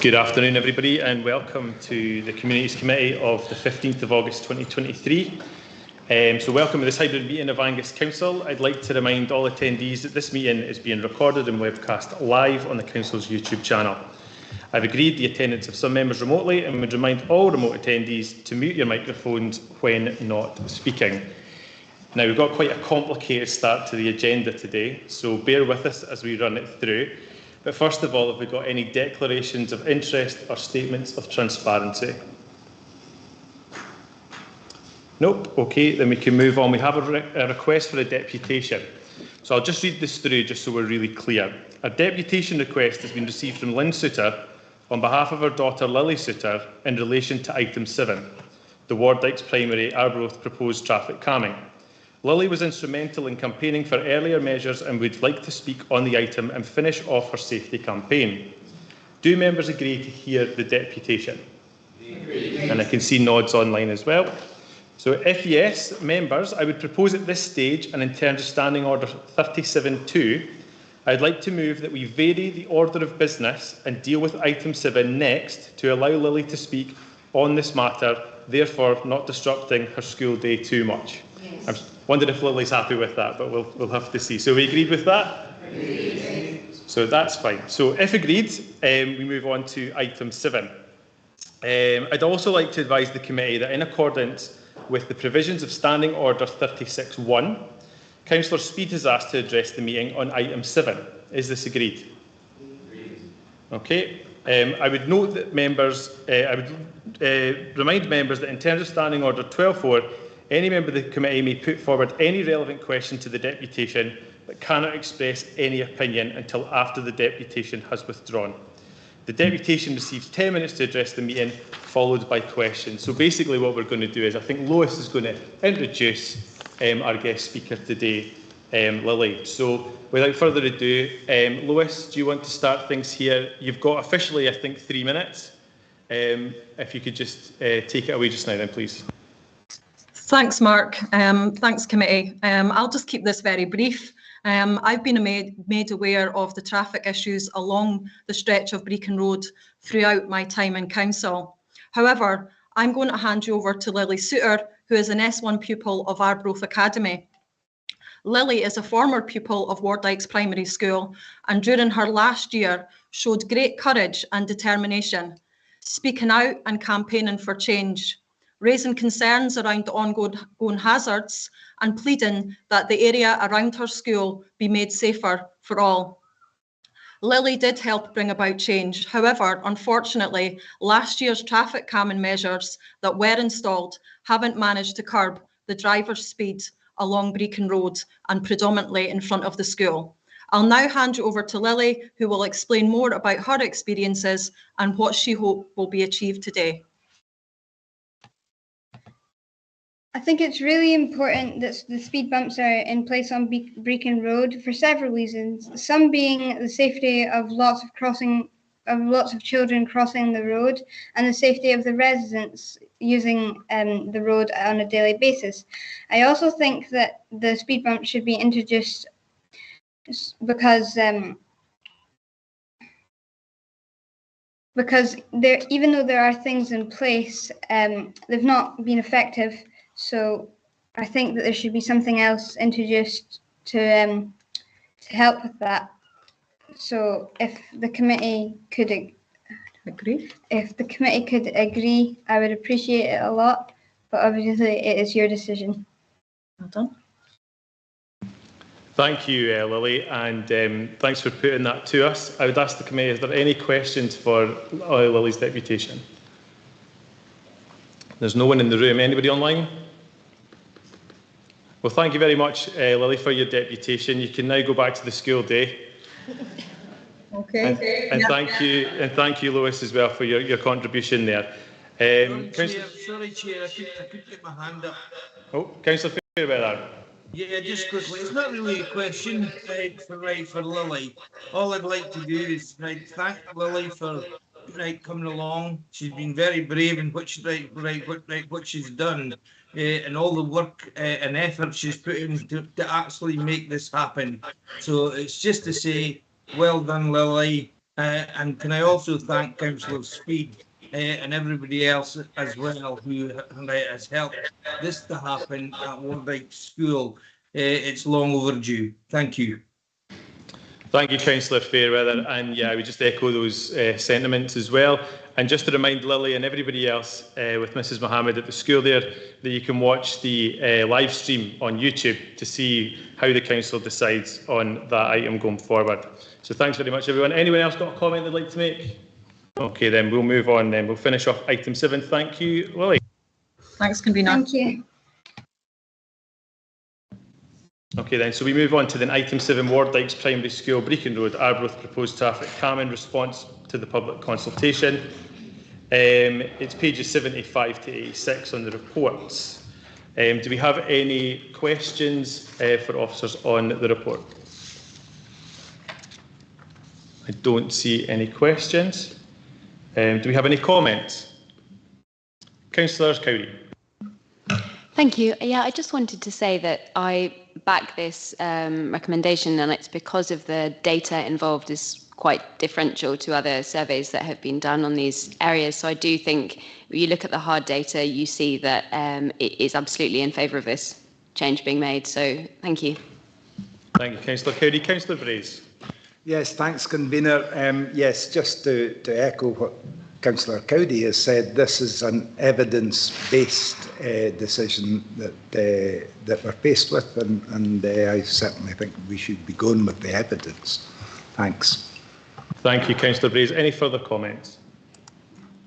Good afternoon, everybody, and welcome to the Communities Committee of the 15th of August 2023. So welcome to this hybrid meeting of Angus Council. I'd like to remind all attendees that this meeting is being recorded and webcast live on the Council's YouTube channel. I've agreed the attendance of some members remotely and would remind all remote attendees to mute your microphones when not speaking. Now, we've got quite a complicated start to the agenda today, so bear with us as we run it through. But first of all, have we got any declarations of interest or statements of transparency? Nope. OK, then we can move on. We have a request for a deputation. So I'll just read this through just so we're really clear. A deputation request has been received from Lynn Souter on behalf of her daughter Lily Souter in relation to item 7, the Wardykes Primary Arbroath proposed traffic calming. Lily was instrumental in campaigning for earlier measures and would like to speak on the item and finish off her safety campaign. Do members agree to hear the deputation? Agree. And I can see nods online as well. So if yes, members, I would propose at this stage, and in terms of Standing Order 37.2, I'd like to move that we vary the order of business and deal with item 7 next to allow Lily to speak on this matter, therefore not disrupting her school day too much. Yes. I'm wondering if Lily's happy with that, but we'll have to see. So we agreed with that? Agreed. So that's fine. So if agreed, we move on to item 7. I'd also like to advise the committee that in accordance with the provisions of Standing Order 36.1, Councillor Speed has asked to address the meeting on item 7. Is this agreed? Agreed. Okay. I would note that members, I would remind members that in terms of Standing Order 12.4, any member of the committee may put forward any relevant question to the deputation, but cannot express any opinion until after the deputation has withdrawn. The deputation receives 10 minutes to address the meeting, followed by questions. So basically what we're going to do is I think Lois is going to introduce our guest speaker today, Lily. So without further ado, Lois, do you want to start things here? You've got officially, I think, 3 minutes. If you could just take it away just now then, please. Thanks, Mark. Thanks, committee. I'll just keep this very brief. I've been made aware of the traffic issues along the stretch of Brecon Road throughout my time in council. However, I'm going to hand you over to Lily Souter, who is an S1 pupil of Arbroath Academy. Lily is a former pupil of Wardykes Primary School and during her last year showed great courage and determination, speaking out and campaigning for change, raising concerns around the ongoing hazards and pleading that the area around her school be made safer for all. Lily did help bring about change. However, unfortunately, last year's traffic calming measures that were installed haven't managed to curb the driver's speed along Brecon Road and predominantly in front of the school. I'll now hand you over to Lily, who will explain more about her experiences and what she hopes will be achieved today. I think it's really important that the speed bumps are in place on Brecon Road for several reasons. Some being the safety of lots of children crossing the road and the safety of the residents using the road on a daily basis. I also think that the speed bumps should be introduced because even though there are things in place, they've not been effective. So I think that there should be something else introduced to help with that. So if the committee could agree, I would appreciate it a lot. But obviously, it is your decision. Well done. Thank you, Lily, and thanks for putting that to us. I would ask the committee, is there any questions for Lily's deputation? There's no one in the room. Anybody online? Well, thank you very much, Lily, for your deputation. You can now go back to the school day. Okay. And thank you, Lois, as well for your contribution there. Sorry, Chair, I could get my hand up. Oh, Councillor Fairweather. Yeah, just quickly. It's not really a question for Lily. All I'd like to do is thank Lily for coming along. She's been very brave in what she's done, and all the work and effort she's put in to actually make this happen. So it's just to say, well done, Lily. And can I also thank Councillor Speed and everybody else as well who has helped this to happen at Wardyke School. It's long overdue. Thank you. Thank you, Councillor Fairweather. And yeah, I would just echo those sentiments as well. And just to remind Lily and everybody else with Mrs Mohammed at the school there, that you can watch the live stream on YouTube to see how the council decides on that item going forward. So thanks very much, everyone. Anyone else got a comment they'd like to make? Okay, then we'll move on then. We'll finish off item 7. Thank you, Lily. Thanks, Convener. Thank you. Okay then, so we move on to then item 7, Wardyke Primary School, Brecon Road, Arbroath, proposed traffic calm in response to the public consultation. It's pages 75 to 86 on the reports. Do we have any questions for officers on the report? I don't see any questions. Do we have any comments? Councillor Cowdery. Thank you. Yeah, I just wanted to say that I back this recommendation, and it's because of the data involved is quite differential to other surveys that have been done on these areas. So I do think when you look at the hard data, you see that it is absolutely in favour of this change being made. So thank you. Thank you, Councillor Cowdery. Councillor Brace. Yes, thanks, Convener. Yes, just to echo what Councillor Cowdery has said, this is an evidence-based decision that we're faced with, and I certainly think we should be going with the evidence. Thanks. Thank you, Councillor Brace. Any further comments?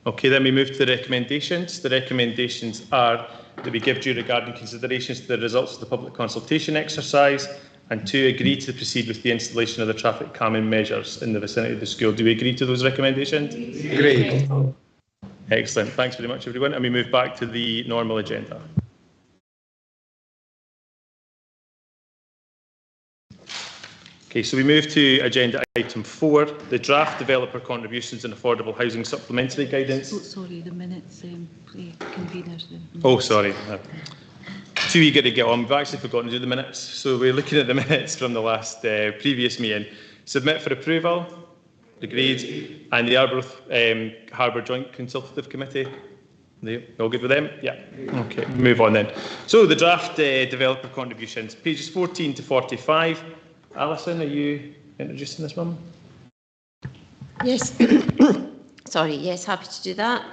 Okay, then we move to the recommendations. The recommendations are that we give due regard and considerations to the results of the public consultation exercise, and 2, agree to proceed with the installation of the traffic calming measures in the vicinity of the school. Do we agree to those recommendations? Great. Excellent. Thanks very much, everyone. And we move back to the normal agenda. Okay, so we move to agenda item 4, the draft developer contributions and affordable housing supplementary guidance. Oh, sorry, the minutes, Convener. Oh, sorry. Too eager to get on. We've actually forgotten to do the minutes. So we're looking at the minutes from the last previous meeting. Submit for approval. Agreed. And the Arbroath Harbour Joint Consultative Committee. They all good with them? Yeah. Okay, move on then. So the draft developer contributions, pages 14 to 45. Alison, are you introducing this one? Yes. Sorry, yes, happy to do that.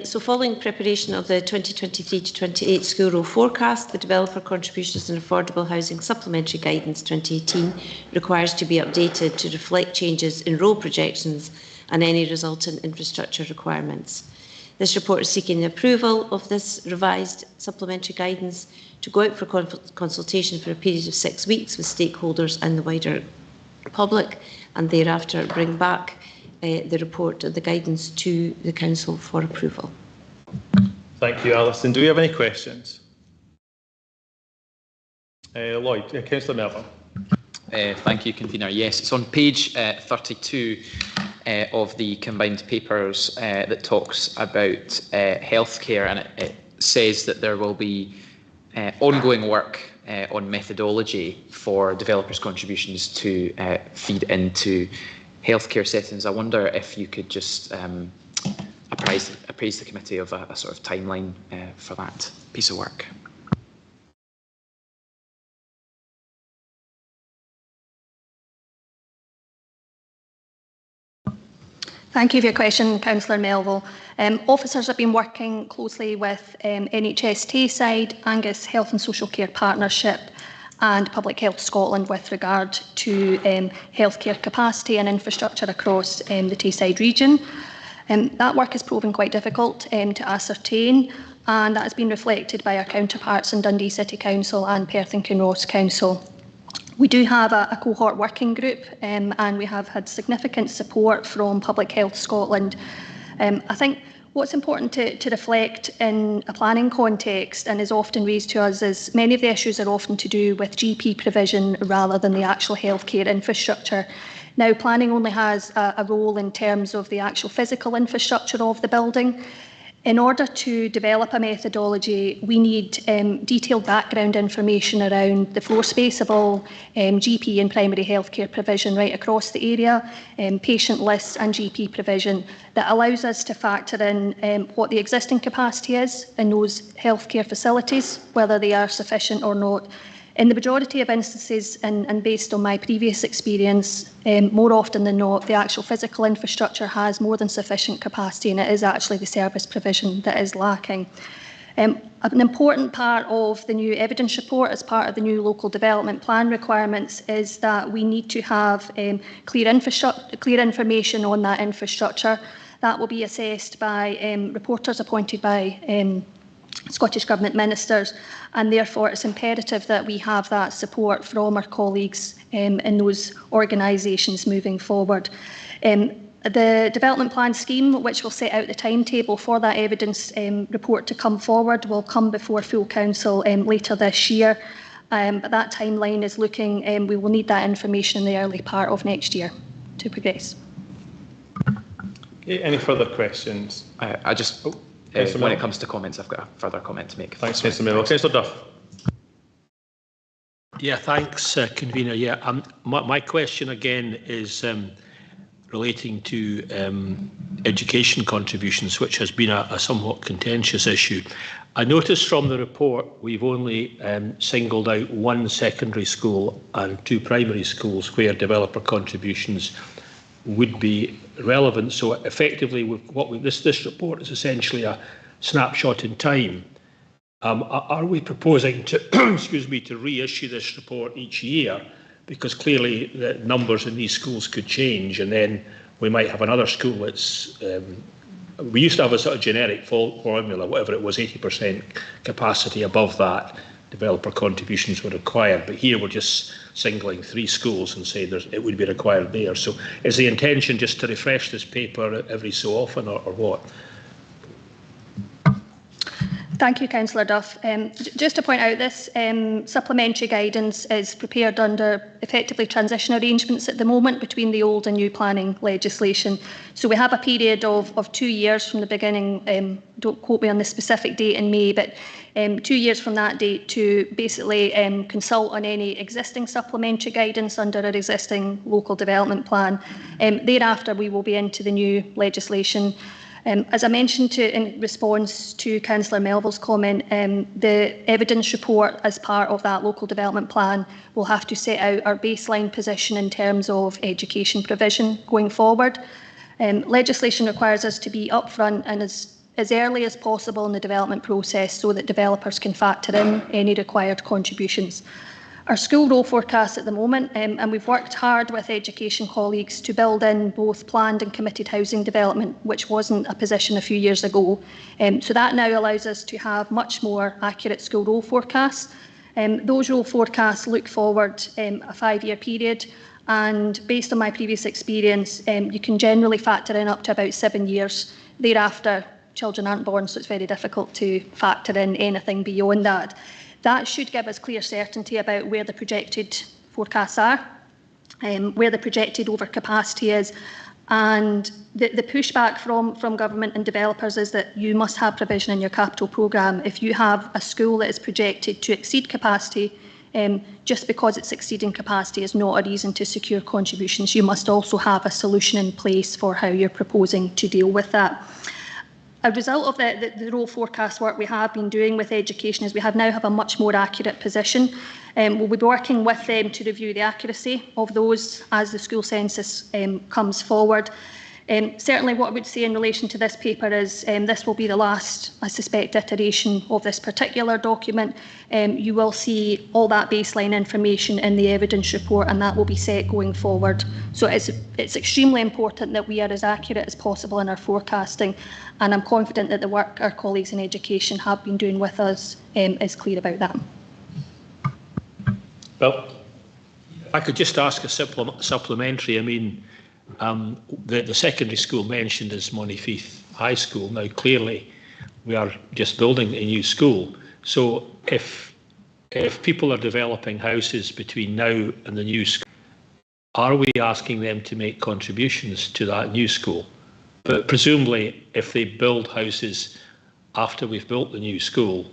So following preparation of the 2023 to 28 school row forecast, the developer contributions and affordable housing supplementary guidance 2018 requires to be updated to reflect changes in row projections and any resultant infrastructure requirements. This report is seeking the approval of this revised supplementary guidance to go out for consultation for a period of 6 weeks with stakeholders and the wider public, and thereafter bring back the report of the guidance to the Council for approval. Thank you, Alison. Do we have any questions? Lloyd, Councillor Melville. Thank you, Convener. Yes, it's on page 32 of the combined papers that talks about healthcare, and it says that there will be ongoing work on methodology for developers' contributions to feed into healthcare settings. I wonder if you could just apprise the committee of a sort of timeline for that piece of work. Thank you for your question, Councillor Melville. Officers have been working closely with NHS Tayside, Angus Health and Social Care Partnership and Public Health Scotland with regard to healthcare capacity and infrastructure across the Tayside region. That work is proving quite difficult to ascertain, and that has been reflected by our counterparts in Dundee City Council and Perth and Kinross Council. We do have a cohort working group, and we have had significant support from Public Health Scotland. I think what's important to reflect in a planning context, and is often raised to us, is many of the issues are often to do with GP provision rather than the actual healthcare infrastructure. Now, planning only has a role in terms of the actual physical infrastructure of the building. In order to develop a methodology, we need detailed background information around the floor space of all GP and primary healthcare provision right across the area, patient lists and GP provision that allows us to factor in what the existing capacity is in those healthcare facilities, whether they are sufficient or not. In the majority of instances, and based on my previous experience, more often than not, the actual physical infrastructure has more than sufficient capacity, and it is actually the service provision that is lacking. An important part of the new evidence report as part of the new local development plan requirements is that we need to have clear information on that infrastructure. That will be assessed by reporters appointed by Scottish Government ministers, and therefore it's imperative that we have that support from our colleagues in those organisations moving forward. The development plan scheme, which will set out the timetable for that evidence report to come forward, will come before full council later this year. But that timeline is looking, we will need that information in the early part of next year to progress. Okay, any further questions? When it comes to comments, I've got a further comment to make. Thanks, Mr. Melville. Councillor Duff. Yeah, thanks, convener. Yeah, my question again is relating to education contributions, which has been a somewhat contentious issue. I noticed from the report we've only singled out one secondary school and two primary schools where developer contributions would be relevant. So effectively, this report is essentially a snapshot in time. Are we proposing to, to reissue this report each year? Because clearly the numbers in these schools could change, and then we might have another school that's. We used to have a sort of generic formula, whatever it was, 80% capacity. Above that, developer contributions were required, but here we're just singling three schools and saying it would be required there. So is the intention just to refresh this paper every so often, or what? Thank you, Councillor Duff. Just to point out, this supplementary guidance is prepared under effectively transition arrangements at the moment between the old and new planning legislation. So we have a period of 2 years from the beginning, don't quote me on the specific date in May, but 2 years from that date to basically consult on any existing supplementary guidance under our existing local development plan. Thereafter, we will be into the new legislation. As I mentioned in response to Councillor Melville's comment, the evidence report as part of that local development plan will have to set out our baseline position in terms of education provision going forward. Legislation requires us to be upfront and as early as possible in the development process so that developers can factor in any required contributions. Our school role forecast at the moment, and we've worked hard with education colleagues to build in both planned and committed housing development, which wasn't a position a few years ago. So that now allows us to have much more accurate school role forecasts. Those role forecasts look forward a 5-year period, and based on my previous experience, you can generally factor in up to about 7 years. Thereafter, children aren't born, so it's very difficult to factor in anything beyond that. That should give us clear certainty about where the projected forecasts are, where the projected overcapacity is, and the pushback from government and developers is that you must have provision in your capital programme. If you have a school that is projected to exceed capacity, just because it's exceeding capacity is not a reason to secure contributions. You must also have a solution in place for how you're proposing to deal with that. A result of the role forecast work we have been doing with education is we now have a much more accurate position. We'll be working with them to review the accuracy of those as the school census comes forward. Certainly what I would say in relation to this paper is this will be the last, I suspect, iteration of this particular document. You will see all that baseline information in the evidence report, and that will be set going forward. So it's extremely important that we are as accurate as possible in our forecasting, and I'm confident that the work our colleagues in education have been doing with us is clear about that. Well, I could just ask a supplementary. I mean, the secondary school mentioned is Montefieth High School. Now, clearly, we are just building a new school. So if people are developing houses between now and the new school, are we asking them to make contributions to that new school? But presumably, if they build houses after we've built the new school,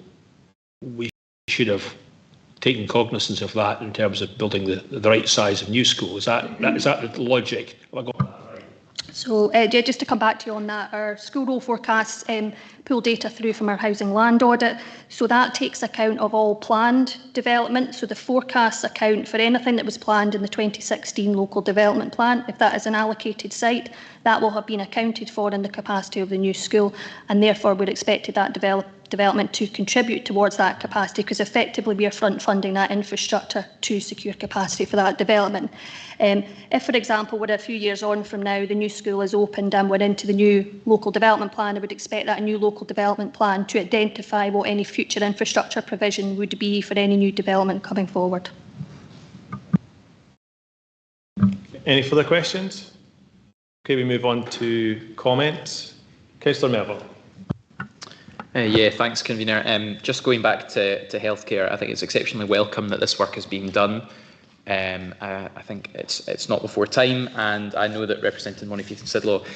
we should have taken cognizance of that in terms of building the right size of new school. Is that the logic? Have I got that right? So just to come back to you on that, our school roll forecasts pull data through from our housing land audit. So that takes account of all planned development. So the forecasts account for anything that was planned in the 2016 local development plan. If that is an allocated site, that will have been accounted for in the capacity of the new school, and therefore we're expected that development to contribute towards that capacity, because effectively we are front funding that infrastructure to secure capacity for that development. If, for example, we're a few years on from now, the new school is opened and we're into the new local development plan, I would expect that new local development plan to identify what any future infrastructure provision would be for any new development coming forward. Any further questions? Okay, we move on to comments. Councillor Melville. Yeah, thanks, Convener. Just going back to healthcare, I think it's exceptionally welcome that this work is being done. I think it's not before time, and I know that representing Monique Sidlow,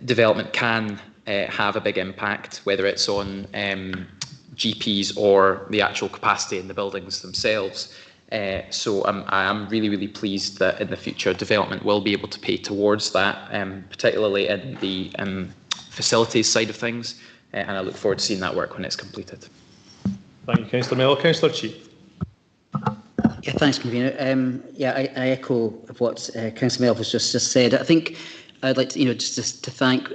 development can have a big impact, whether it's on GPs or the actual capacity in the buildings themselves. So I am really, really pleased that in the future development will be able to pay towards that, particularly in the facilities side of things. And I look forward to seeing that work when it's completed. Thank you, Councillor Melville. Councillor Cheap. Yeah, thanks, Convener. I echo what Councillor Melville has just said. I think I'd like to, just to thank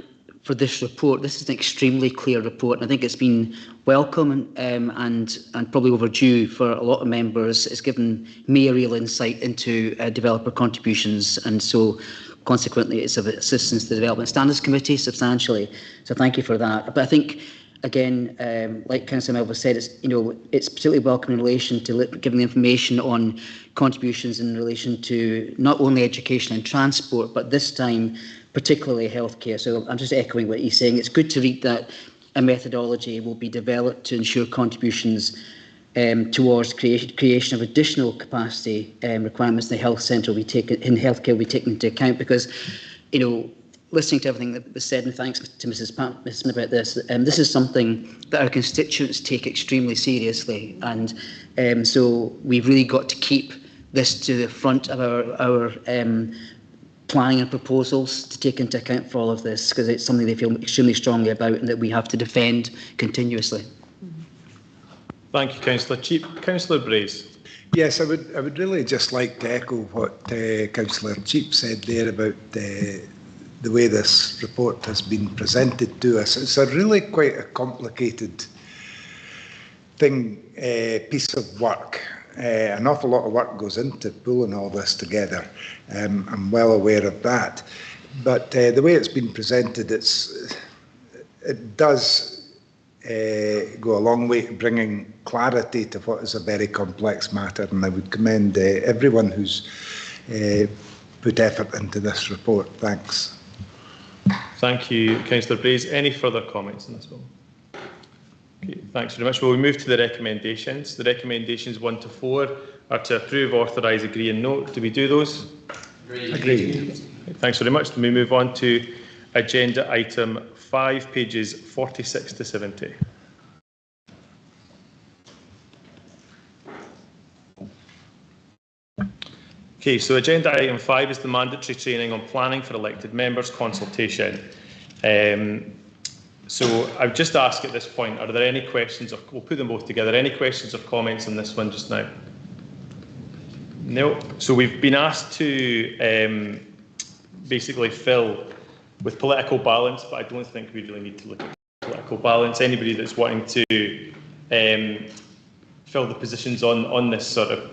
for this report. This is an extremely clear report, and I think it's been welcome and probably overdue for a lot of members. It's given me a real insight into developer contributions, and so consequently it's of assistance to the Development Standards Committee substantially. So thank you for that. But I think, again, like Councillor Melville said, it's particularly welcome in relation to giving the information on contributions in relation to not only education and transport, but this time particularly healthcare. So I'm just echoing what he's saying. It's good to read that a methodology will be developed to ensure contributions towards creation of additional capacity requirements in the health centre in healthcare will be taken into account, because listening to everything that was said, and thanks to Mrs. Patterson about this, this is something that our constituents take extremely seriously, and so we've really got to keep this to the front of our planning and proposals to take into account for all of this, because it's something they feel extremely strongly about and that we have to defend continuously. Thank you, Councillor Cheap. Councillor Brace. Yes, I would really just like to echo what Councillor Cheap said there about the way this report has been presented to us. It's a really quite a complicated piece of work. An awful lot of work goes into pulling all this together. I'm well aware of that. But the way it's been presented, it does go a long way to bringing clarity to what is a very complex matter, and I would commend everyone who's put effort into this report. Thanks. Thank you, Councillor Brace. Any further comments on this one? Okay, thanks very much. Well, we move to the recommendations. The recommendations 1 to 4 are to approve, authorise, agree and note. Do we do those? Agreed. Thanks very much. We move on to agenda item 5, pages 46 to 70. Okay, so agenda item 5 is the mandatory training on planning for elected members consultation. So I would just ask at this point, are there any questions, we'll put them both together, any questions or comments on this one just now? No. So we've been asked to basically fill with political balance, but I don't think we really need to look at political balance. Anybody that's wanting to fill the positions on this sort of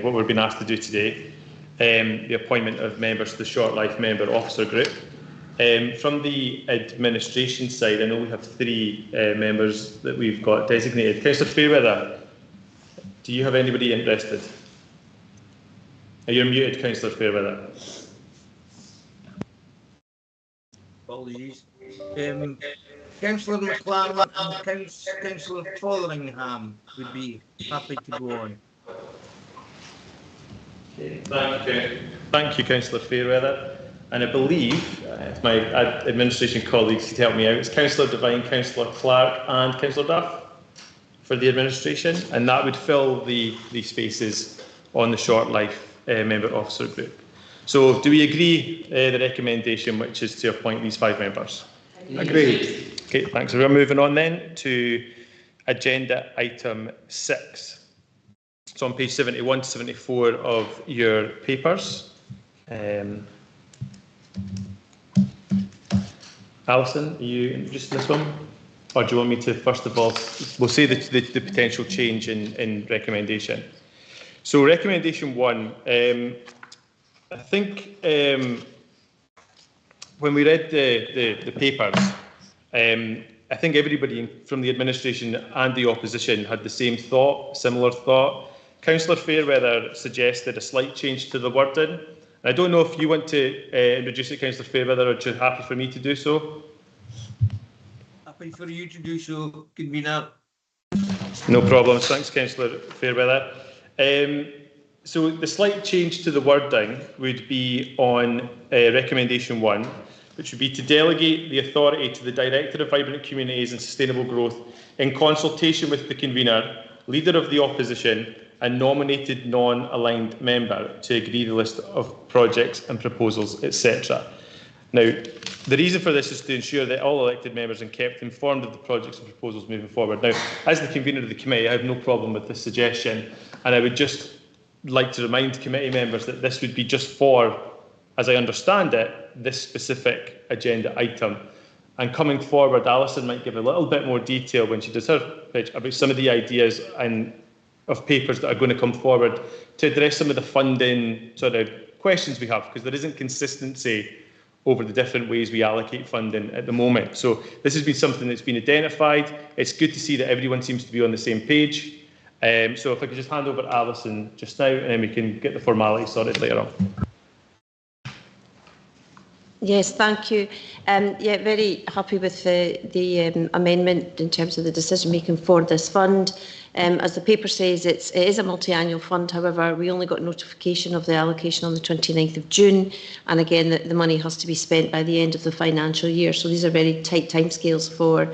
what we're being asked to do today, the appointment of members to the Short Life Member Officer Group. From the administration side, I know we have 3 members that we've got designated. Councillor Fairweather, do you have anybody interested? You're muted, Councillor Fairweather. Apologies. Councillor McLaren and Councillor Fotheringham would be happy to go on. Okay, thank you, Councillor Fairweather. And I believe, if my administration colleagues could help me out, it's Councillor Devine, Councillor Clark and Councillor Duff for the administration, and that would fill the spaces on the short life member officer group. So do we agree the recommendation, which is to appoint these 5 members? Agreed. Okay, thanks. So we're moving on then to agenda item 6. It's on page 71 to 74 of your papers. Alison, are you introducing this one? Or do you want me to, first of all, we'll say the potential change in recommendation. So recommendation 1, I think when we read the papers, I think everybody from the administration and the opposition had the same thought, similar thought. Councillor Fairweather suggested a slight change to the wording. I don't know if you want to introduce it, Councillor Fairweather, or you're happy for me to do so? Happy for you to do so, Convener. No problem. Thanks, Councillor Fairweather. So the slight change to the wording would be on recommendation 1, which would be to delegate the authority to the Director of Vibrant Communities and Sustainable Growth in consultation with the convener, Leader of the Opposition and nominated non-aligned member to agree the list of projects and proposals, etc. Now, the reason for this is to ensure that all elected members are kept informed of the projects and proposals moving forward. Now, as the convener of the committee, I have no problem with this suggestion, and I would just like to remind committee members that this would be just for, as I understand it, this specific agenda item. And coming forward, Alison might give a little bit more detail when she does her pitch about some of the ideas and of papers that are going to come forward to address some of the funding sort of questions we have, because there isn't consistency over the different ways we allocate funding at the moment. So this has been something that's been identified. It's good to see that everyone seems to be on the same page. So if I could just hand over to Alison just now, and then we can get the formalities sorted later on. Yes, thank you. Yeah, very happy with the amendment in terms of the decision making for this fund. As the paper says, it is a multi-annual fund. However, we only got notification of the allocation on the 29th of June. And again, the money has to be spent by the end of the financial year. So these are very tight timescales for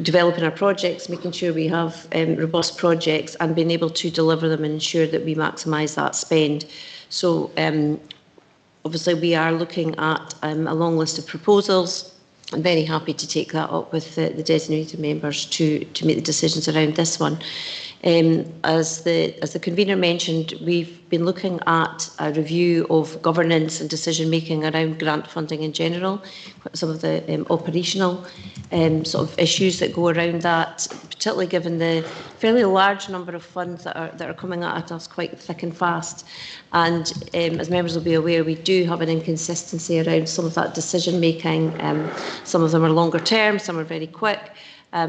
developing our projects, making sure we have robust projects and being able to deliver them and ensure that we maximise that spend. So obviously we are looking at a long list of proposals. I'm very happy to take that up with the designated members to make the decisions around this one. As the convener mentioned, we've been looking at a review of governance and decision making around grant funding in general, some of the operational sort of issues that go around that, particularly given the fairly large number of funds that are coming at us quite thick and fast. And as members will be aware, we do have an inconsistency around some of that decision making. Some of them are longer term, some are very quick.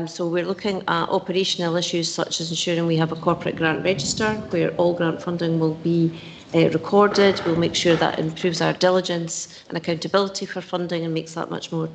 So we're looking at operational issues such as ensuring we have a corporate grant register where all grant funding will be recorded. We'll make sure that improves our diligence and accountability for funding and makes that much more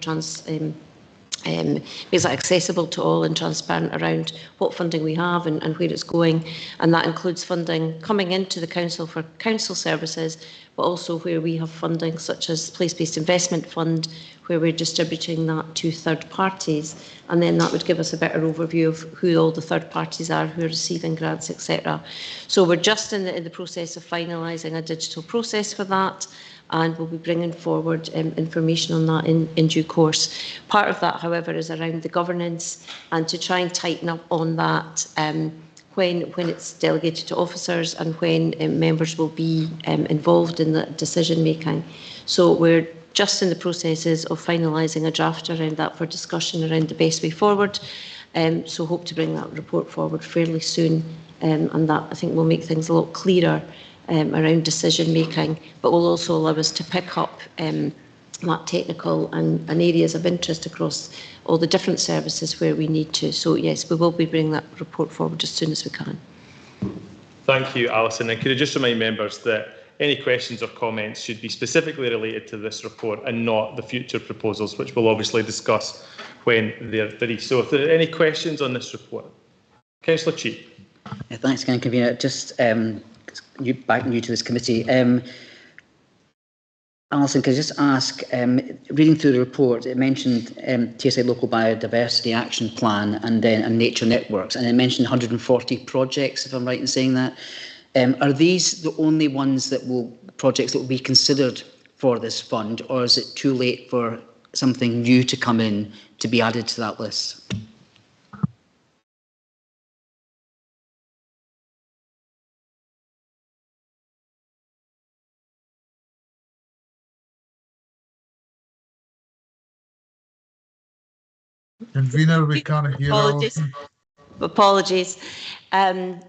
makes that accessible to all and transparent around what funding we have and where it's going. And that includes funding coming into the council for council services, but also where we have funding such as place-based investment fund, where we're distributing that to third parties. And then that would give us a better overview of who all the third parties are who are receiving grants, etc. So we're just in the process of finalising a digital process for that, and we'll be bringing forward information on that in due course. Part of that, however, is around the governance and to try and tighten up on that when it's delegated to officers and when members will be involved in the decision making. So we're just in the processes of finalising a draft around that for discussion around the best way forward. So hope to bring that report forward fairly soon, and that I think will make things a lot clearer around decision making, but will also allow us to pick up that technical and areas of interest across all the different services where we need to. So yes, we will be bringing that report forward as soon as we can. Thank you, Alison. And could I just remind members that any questions or comments should be specifically related to this report and not the future proposals, which we'll obviously discuss when they're ready. So if there are any questions on this report. Councillor Cheap. Yeah, thanks again, Convener. Just back new to this committee. Alison, could I just ask, reading through the report, it mentioned TSA Local Biodiversity Action Plan and Nature Networks, and it mentioned 140 projects, if I'm right in saying that. Are these the only ones projects that will be considered for this fund, or is it too late for something new to come in to be added to that list? Convener, we can't hear. Apologies.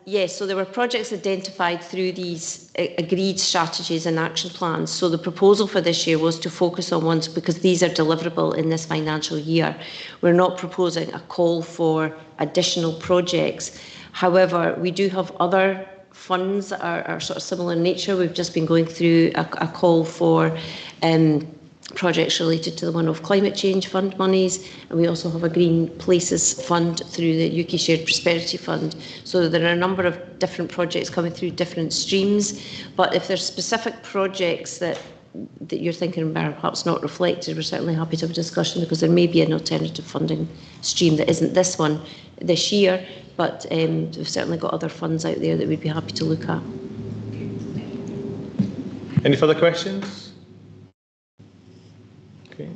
Yes, so there were projects identified through these agreed strategies and action plans. So the proposal for this year was to focus on ones because these are deliverable in this financial year. We're not proposing a call for additional projects. However, we do have other funds that are sort of similar in nature. We've just been going through a call for projects related to the One-Off Climate Change Fund monies, and we also have a Green Places Fund through the UK Shared Prosperity Fund. So there are a number of different projects coming through different streams, but if there's specific projects that you're thinking perhaps not reflected, we're certainly happy to have a discussion, because there may be an alternative funding stream that isn't this one this year, but we've certainly got other funds out there that we'd be happy to look at. Any further questions? Okay.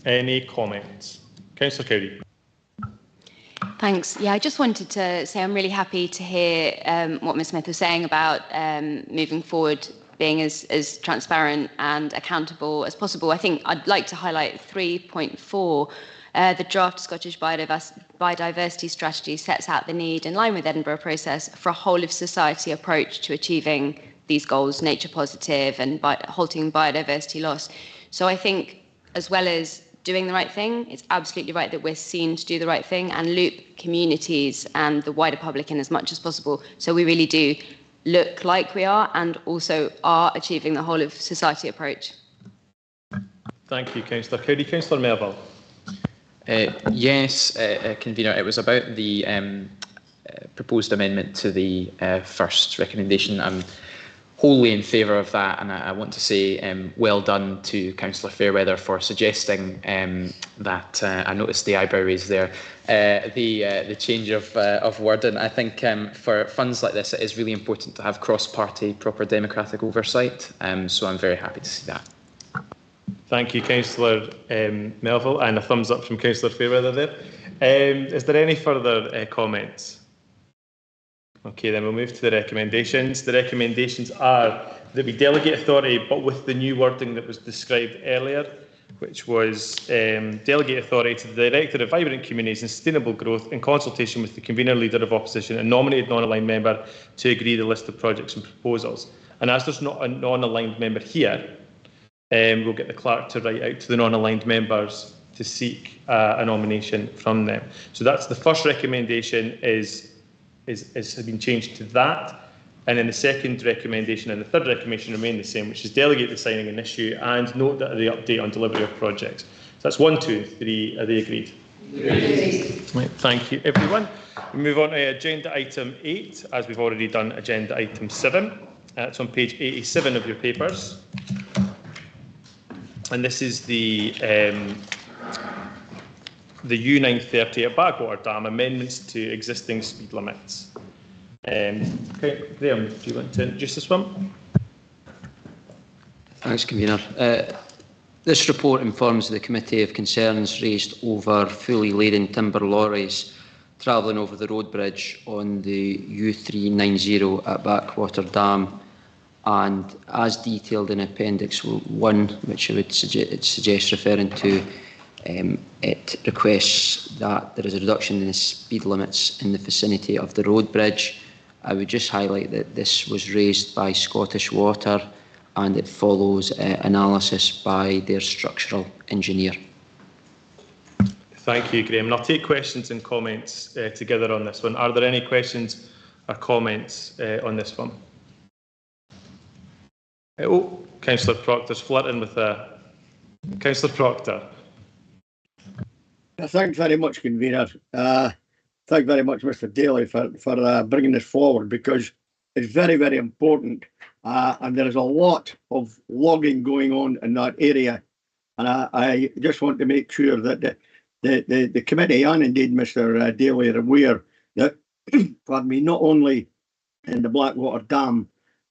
Any comments? Councillor Cowdery. Thanks. Yeah, I just wanted to say I'm really happy to hear what Ms Smith was saying about moving forward, being as transparent and accountable as possible. I think I'd like to highlight 3.4. The draft Scottish biodiversity strategy sets out the need, in line with Edinburgh Process, for a whole of society approach to achieving these goals, nature positive and halting biodiversity loss. So I think, as well as doing the right thing, it's absolutely right that we're seen to do the right thing and loop communities and the wider public in as much as possible, so we really do look like we are and also are achieving the whole of society approach. Thank you, Councillor Cowdery. Councillor Melville. Yes, Convener, it was about the proposed amendment to the first recommendation. I'm wholly in favour of that, and I want to say well done to Councillor Fairweather for suggesting that. I noticed the eyebrow raise there. The change of wording. I think for funds like this, it is really important to have cross-party, proper democratic oversight. So I'm very happy to see that. Thank you, Councillor Melville, and a thumbs up from Councillor Fairweather there. Is there any further comments? Okay, then we'll move to the recommendations. The recommendations are that we delegate authority, but with the new wording that was described earlier, which was delegate authority to the Director of Vibrant Communities and Sustainable Growth in consultation with the Convener, Leader of Opposition and nominated non-aligned member to agree the list of projects and proposals. And as there's not a non-aligned member here, we'll get the clerk to write out to the non-aligned members to seek a nomination from them. So that's the first recommendation has been changed to that, and then the second recommendation and the third recommendation remain the same, which is delegate the signing and issue and note that the update on delivery of projects. So that's 1, 2, 3. Are they agreed? Agreed. Right, thank you, everyone. We move on to agenda item 8, as we've already done agenda item 7. It's on page 87 of your papers, and this is the U930 at Backwater Dam, amendments to existing speed limits. Okay, Graham, do you want to introduce this one? Thanks, Convener. This report informs the Committee of concerns raised over fully laden timber lorries travelling over the road bridge on the U390 at Backwater Dam, and as detailed in Appendix 1, which I would suggest referring to, it requests that there is a reduction in the speed limits in the vicinity of the road bridge. I would just highlight that this was raised by Scottish Water and it follows analysis by their structural engineer. Thank you, Graham. And I'll take questions and comments together on this one. Are there any questions or comments on this one? Oh, Councillor Proctor's flirting with a... Councillor Proctor. Thanks very much, Convener. Thank you very much, Mr Daly, for bringing this forward, because it's very, very important and there is a lot of logging going on in that area. And I just want to make sure that the committee and indeed Mr. Daly are aware that, pardon me, not only in the Blackwater Dam,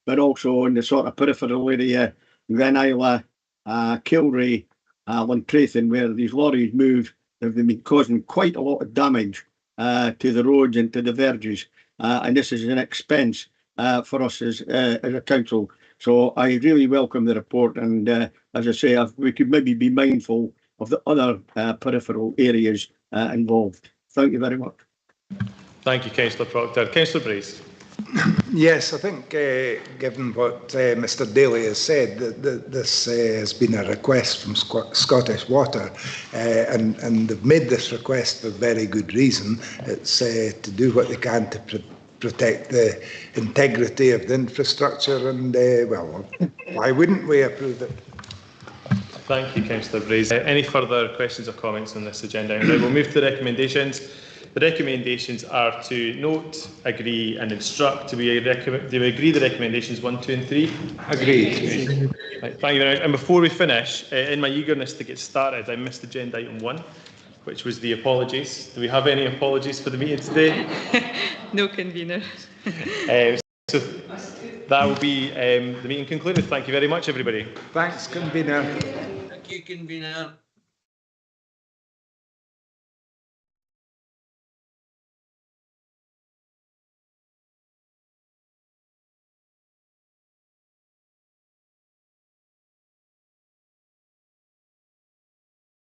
but also in the sort of peripheral area, Glen Isla, Kilray, Luntrathen, where these lorries move, they've been causing quite a lot of damage to the roads and to the verges. And this is an expense for us as a council. So I really welcome the report. And as I say, we could maybe be mindful of the other peripheral areas involved. Thank you very much. Thank you, Councillor Proctor. Councillor Brace. Yes, I think given what Mr Daly has said, that this has been a request from Scottish Water, and they've made this request for very good reason. It's to do what they can to protect the integrity of the infrastructure, and well, why wouldn't we approve it? Thank you, Councillor Brace. Any further questions or comments on this agenda? Right, we'll move to the recommendations. The recommendations are to note, agree and instruct. Do we agree the recommendations 1, 2 and 3? Agreed. Right, thank you very much. And before we finish, in my eagerness to get started, I missed agenda item 1, which was the apologies. Do we have any apologies for the meeting today? No, convener. So that will be the meeting concluded. Thank you very much, everybody. Thanks, convener. Thank you, convener.